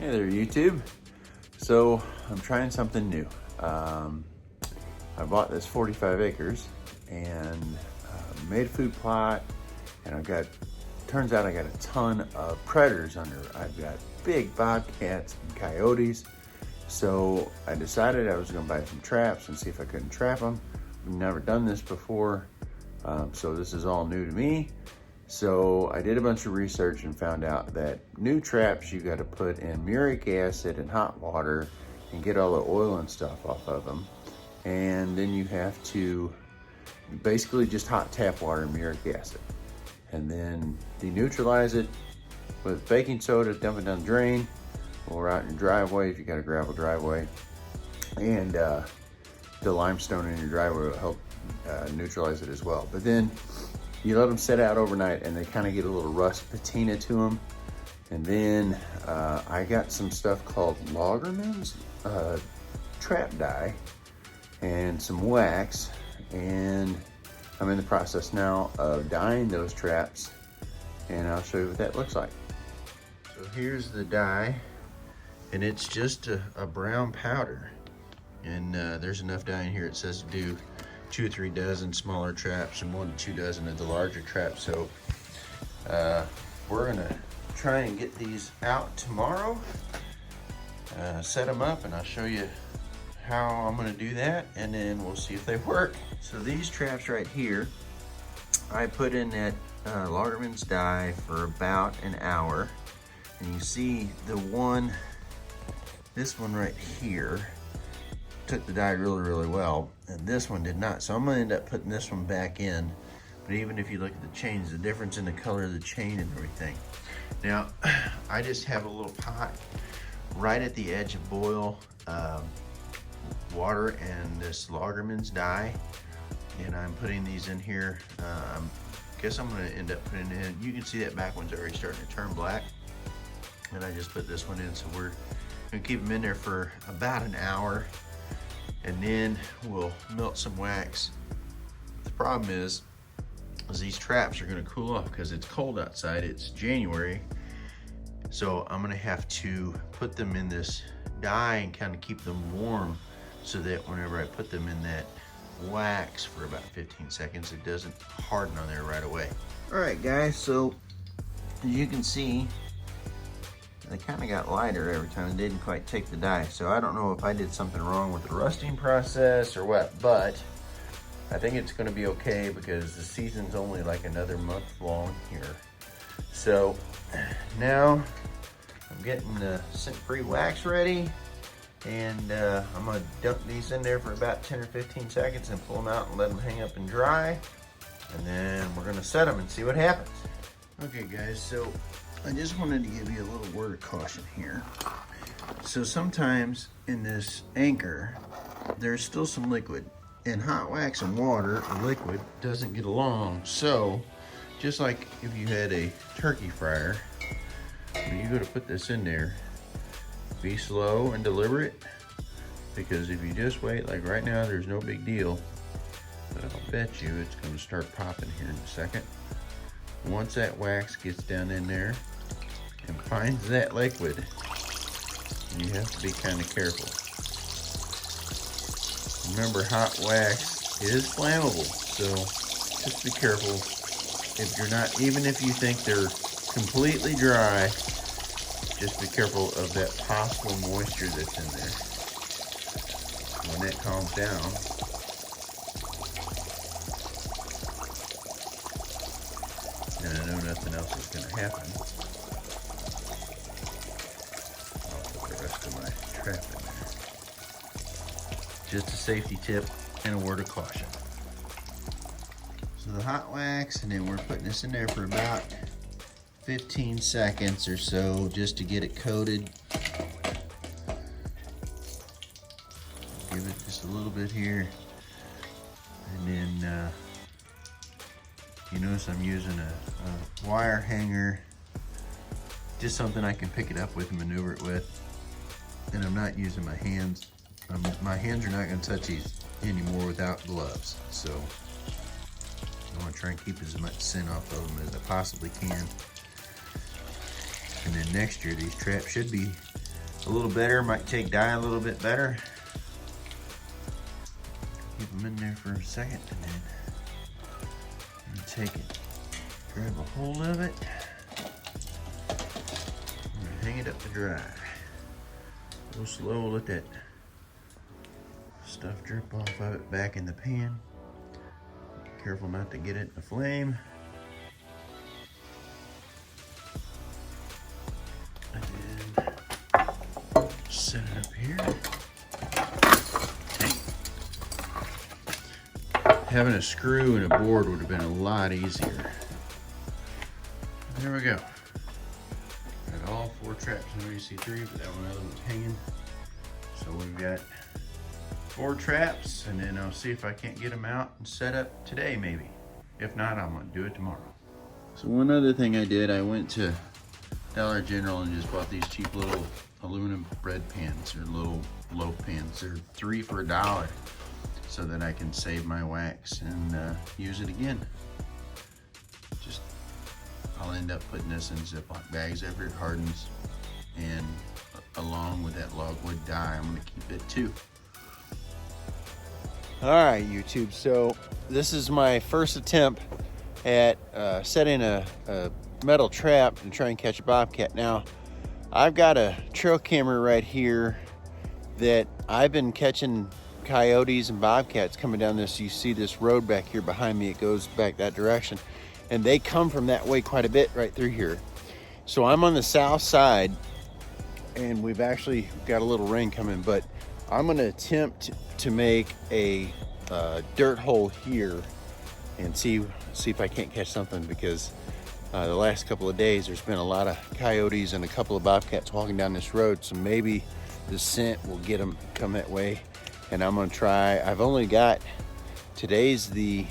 Hey there, YouTube. So I'm trying something new. I bought this 45 acres and made a food plot, and turns out I got a ton of predators under it. I've got big bobcats and coyotes. So I decided I was gonna buy some traps and see if I couldn't trap them. I've never done this before, so this is all new to me. So I did a bunch of research and found out that new traps, you got to put in muric acid and hot water and get all the oil and stuff off of them. And then you have to basically just hot tap water and muric acid. And then deneutralize it with baking soda, dump it down the drain, or out in your driveway if you got a gravel driveway. And the limestone in your driveway will help neutralize it as well. But then you let them set out overnight and they kind of get a little rust patina to them. And then I got some stuff called Lagerman's trap dye and some wax. And I'm in the process now of dyeing those traps, and I'll show you what that looks like. So here's the dye, and it's just a brown powder. And there's enough dye in here, it says to do 2 or 3 dozen smaller traps and 1 to 2 dozen of the larger traps. So we're gonna try and get these out tomorrow, set them up, and I'll show you how I'm gonna do that, and then we'll see if they work. So these traps right here, I put in that Lagerman's dye for about an hour, and you see this one right here took the dye really well, and this one did not. So I'm gonna end up putting this one back in. But even if you look at the chains, the difference in the color of the chain and everything. Now, I just have a little pot right at the edge of boil water and this Lagerman's dye, and I'm putting these in here. Guess I'm gonna end up putting in, you can see that back one's already starting to turn black, and I just put this one in. So we're gonna keep them in there for about an hour, and then we'll melt some wax. The problem is these traps are gonna cool off because it's cold outside. It's January. So I'm gonna have to put them in this dye and kind of keep them warm so that whenever I put them in that wax for about 15 seconds, it doesn't harden on there right away. All right, guys, so as you can see, they kind of got lighter every time. They didn't quite take the dye. So I don't know if I did something wrong with the rusting process or what, but I think it's gonna be okay because the season's only like another month long here. So now I'm getting the scent-free wax ready, and I'm gonna dump these in there for about 10 or 15 seconds and pull them out and let them hang up and dry. And then we're gonna set them and see what happens. Okay, guys, so I just wanted to give you a little word of caution here. So sometimes in this anchor, there's still some liquid, and hot wax and water or liquid doesn't get along. So just like if you had a turkey fryer, when you go to put this in there, be slow and deliberate, because if you just wait, like right now, there's no big deal, but I'll bet you it's gonna start popping here in a second. Once that wax gets down in there and finds that liquid, you have to be kind of careful. Remember, hot wax is flammable, so just be careful. If you're not, even if you think they're completely dry, just be careful of that possible moisture that's in there. When that calms down, and I know nothing else is going to happen, I'll put the rest of my trap in there. Just a safety tip and a word of caution. So the hot wax, and then we're putting this in there for about 15 seconds or so just to get it coated. Give it just a little bit here, and then you notice I'm using a wire hanger, just something I can pick it up with and maneuver it with, and I'm not using my hands. My hands are not going to touch these anymore without gloves, so I want to try and keep as much scent off of them as I possibly can. And then next year, these traps should be a little better, might take dye a little bit better. Keep them in there for a second and then take it, grab a hold of it, and hang it up to dry. Go slow, let that stuff drip off of it back in the pan. Careful not to get it in the flame. And then set it up here. Having a screw and a board would have been a lot easier. There we go. Got all 4 traps. I know you see 3, but that one other one's hanging. So we've got 4 traps, and then I'll see if I can't get them out and set up today maybe. If not, I'm gonna do it tomorrow. So one other thing I did, I went to Dollar General and just bought these cheap little aluminum bread pans, or little loaf pans. They're 3 for $1. So that I can save my wax and use it again. I'll end up putting this in Ziploc bags after it hardens, and along with that logwood dye, I'm gonna keep it too. All right, YouTube, so this is my first attempt at setting a metal trap and try and catch a bobcat. Now, I've got a trail camera right here that I've been catching coyotes and bobcats coming down this. You see this road back here behind me, it goes back that direction, and they come from that way quite a bit right through here. So I'm on the south side, and we've actually got a little rain coming, but I'm gonna attempt to make a dirt hole here and see if I can't catch something, because the last couple of days there's been a lot of coyotes and a couple of bobcats walking down this road, so maybe the scent will get them come that way. And I'm gonna try, I've only got, today's the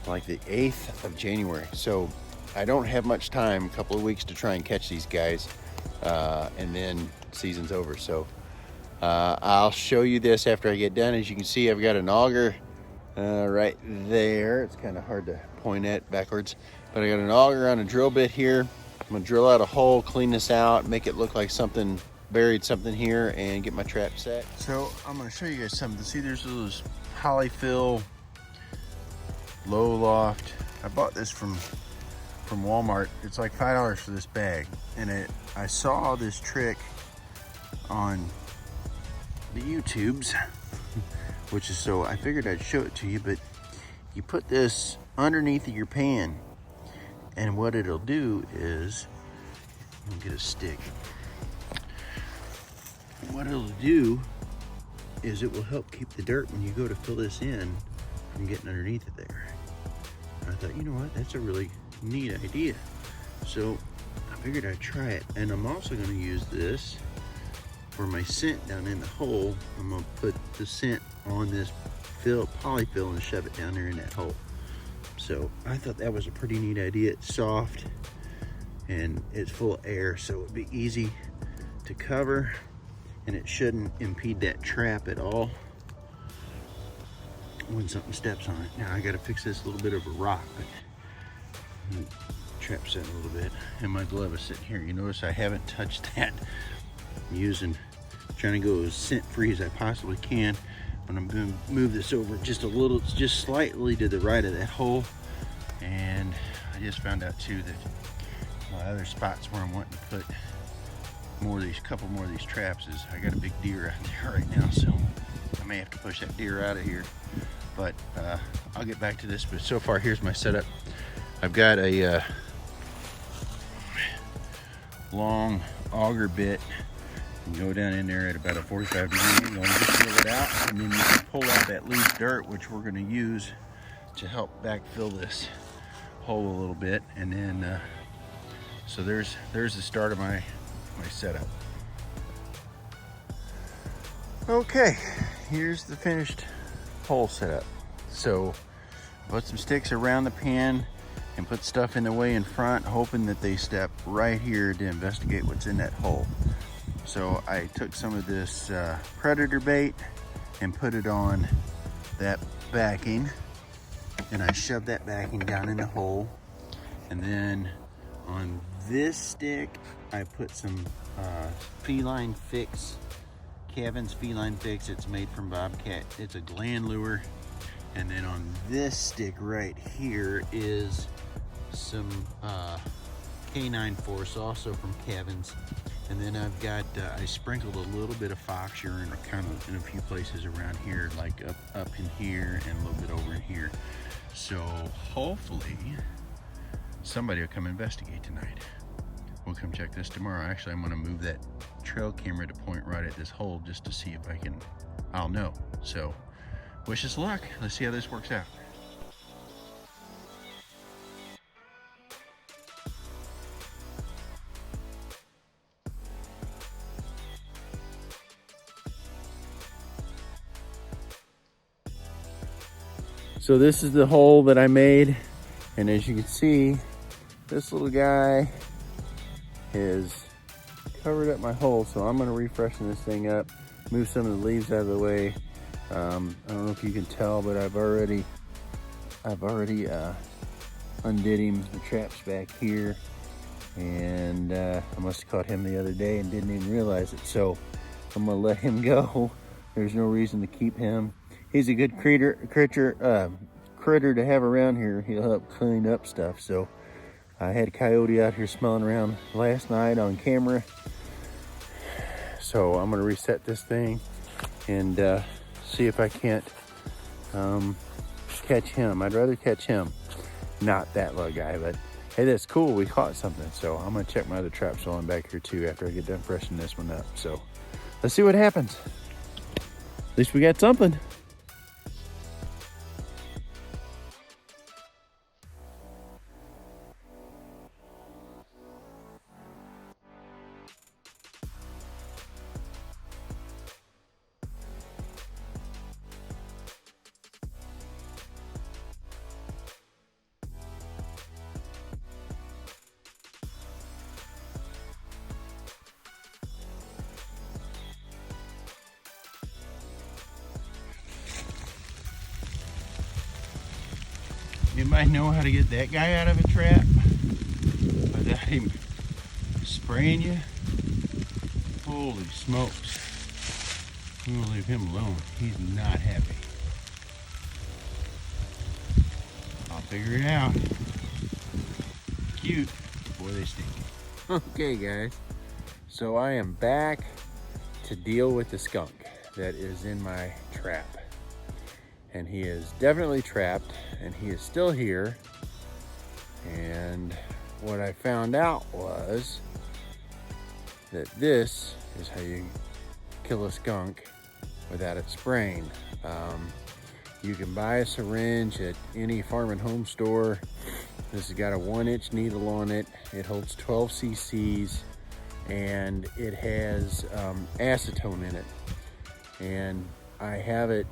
8th of January. So I don't have much time, a couple of weeks to try and catch these guys. And then season's over. So I'll show you this after I get done. As you can see, I've got an auger right there. It's kind of hard to point at backwards, but I got an auger on a drill bit here. I'm gonna drill out a hole, clean this out, make it look like something, buried something here, and get my trap set. So I'm gonna show you guys something. See, there's those polyfill low loft. I bought this from Walmart. It's like $5 for this bag, and I saw this trick on the YouTubes, which is, so I figured I'd show it to you. But you put this underneath of your pan, and what it'll do is, I'll get a stick. What it'll do is it will help keep the dirt when you go to fill this in from getting underneath it there. I thought, you know what, that's a really neat idea. So I figured I'd try it. And I'm also gonna use this for my scent down in the hole. I'm gonna put the scent on this polyfill and shove it down there in that hole. So I thought that was a pretty neat idea. It's soft and it's full of air, so it would be easy to cover, and it shouldn't impede that trap at all when something steps on it. Now I gotta fix this little bit of a rock, but trap set a little bit. And my glove is sitting here. You notice I haven't touched that. I'm trying to go as scent free as I possibly can. But I'm gonna move this over just a little, just slightly to the right of that hole. And I just found out too that my other spots where I'm wanting to put couple more of these traps is, I got a big deer out there right now, so I may have to push that deer out of here. But I'll get back to this. But so far, here's my setup. I've got a long auger bit. You go down in there at about a 45-degree angle and just feel it out, and then you can pull out that loose dirt, which we're going to use to help backfill this hole a little bit. And then so there's the start of my setup. Okay, here's the finished hole setup. So put some sticks around the pan and put stuff in the way in front, hoping that they step right here to investigate what's in that hole. So I took some of this predator bait and put it on that backing, and I shoved that backing down in the hole. And then on this stick, I put some feline fix, Kevin's feline fix. It's made from Bobcat. It's a gland lure. And then on this stick right here is some canine force, also from Kevin's. And then I've got, I sprinkled a little bit of fox urine kind of in a few places around here, like up in here and a little bit over in here. So hopefully somebody will come investigate tonight. We'll come check this tomorrow. Actually, I'm gonna move that trail camera to point right at this hole just to see if I'll know. So wish us luck. Let's see how this works out. So this is the hole that I made, and as you can see, this little guy has covered up my hole. So I'm gonna refreshen this thing up, move some of the leaves out of the way. I don't know if you can tell, but I've already undid him. The trap's back here, and I must have caught him the other day and didn't even realize it. So I'm gonna let him go. There's no reason to keep him. He's a good critter to have around here. He'll help clean up stuff. So I had Coyote out here smelling around last night on camera. So I'm gonna reset this thing and see if I can't catch him. I'd rather catch him, not that little guy, but hey, that's cool. We caught something. So I'm gonna check my other traps while I'm back here too after I get done freshening this one up. So let's see what happens. At least we got something. Anybody know how to get that guy out of a trap without him spraying you? Holy smokes. I'm gonna leave him alone. He's not happy. I'll figure it out. Cute. Boy, they stink. Okay, guys. So I am back to deal with the skunk that is in my trap. And he is definitely trapped, and he is still here. And what I found out was that this is how you kill a skunk without it spraying. You can buy a syringe at any farm and home store. This has got a 1-inch needle on it. It holds 12 cc's, and it has acetone in it. And I have it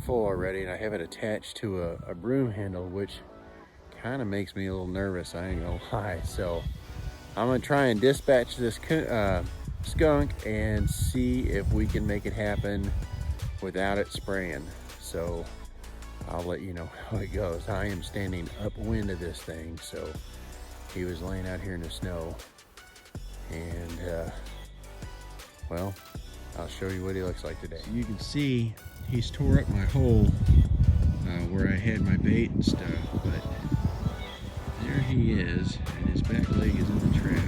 full already, and I have it attached to a broom handle, which kind of makes me a little nervous, I ain't gonna lie. So I'm gonna try and dispatch this skunk and see if we can make it happen without it spraying. So I'll let you know how it goes. I am standing upwind of this thing, so he was laying out here in the snow, and well, I'll show you what he looks like today. So you can see he's tore up my hole where I had my bait and stuff, but there he is, and his back leg is in the trap.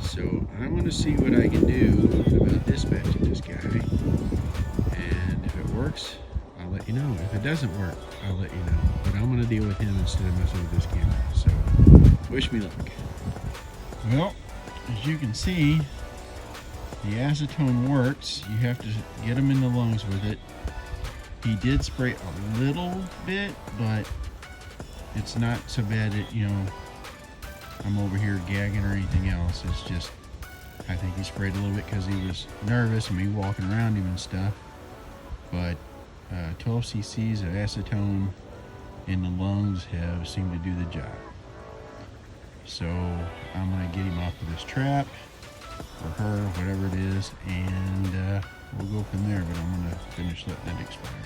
So I'm going to see what I can do about dispatching this guy, and if it works, I'll let you know. If it doesn't work, I'll let you know. But I'm going to deal with him instead of messing with this camera. So wish me luck. Well, as you can see, the acetone works. You have to get him in the lungs with it. He did spray a little bit, but it's not so bad that, you know, I'm over here gagging or anything else. It's just, I think he sprayed a little bit because he was nervous and me walking around him and stuff. But 12 cc's of acetone in the lungs have seemed to do the job. So I'm gonna get him off of this trap, or her, whatever it is, and we'll go from there, but I'm gonna finish letting it expire.